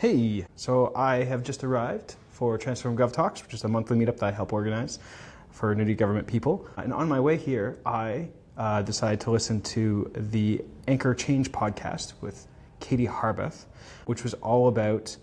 Hey, so I have just arrived for Transform Gov Talks, which is a monthly meetup that I help organize for new government people. And on my way here, I decided to listen to the Anchor Change podcast with Katie Harbath, which was all about,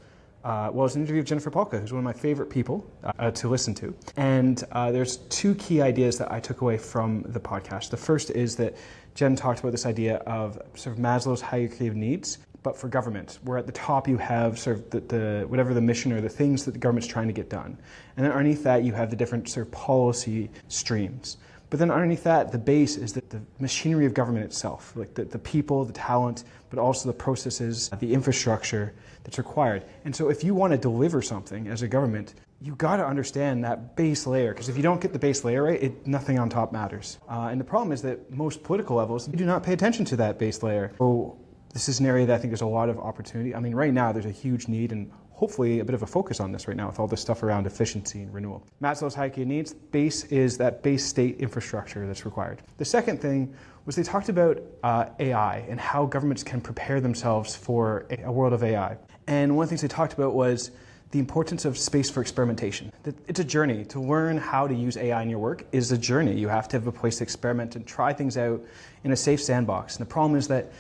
it was an interview with Jennifer Pahlka, who's one of my favorite people to listen to. And there's two key ideas that I took away from the podcast. The first is that Jen talked about this idea of sort of Maslow's hierarchy of needs, but for government, where at the top you have sort of the whatever the mission or the things that the government's trying to get done. And then underneath that you have the different sort of policy streams. But then underneath that, the base is the machinery of government itself, like the people, the talent, but also the processes, the infrastructure that's required. And so if you want to deliver something as a government, you got to understand that base layer, because if you don't get the base layer right, nothing on top matters. And the problem is that most political levels do not pay attention to that base layer. So this is an area that I think there's a lot of opportunity. I mean, right now there's a huge need and hopefully a bit of a focus on this right now with all this stuff around efficiency and renewal. Maslow's hierarchy of needs, base is that base state infrastructure that's required. The second thing was they talked about AI and how governments can prepare themselves for a world of AI. And one of the things they talked about was the importance of space for experimentation. It's a journey. To learn how to use AI in your work is a journey. You have to have a place to experiment and try things out in a safe sandbox. And the problem is that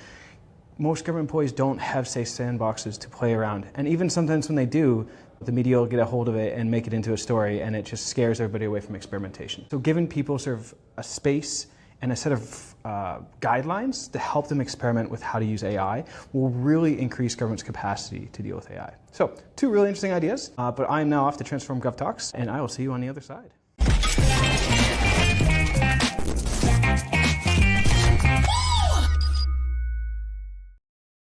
most government employees don't have safe sandboxes to play around. And even sometimes when they do, the media will get a hold of it and make it into a story, and it just scares everybody away from experimentation. So giving people sort of a space and a set of guidelines to help them experiment with how to use AI will really increase government's capacity to deal with AI. So two really interesting ideas, but I'm now off to Transform Gov Talks, and I will see you on the other side.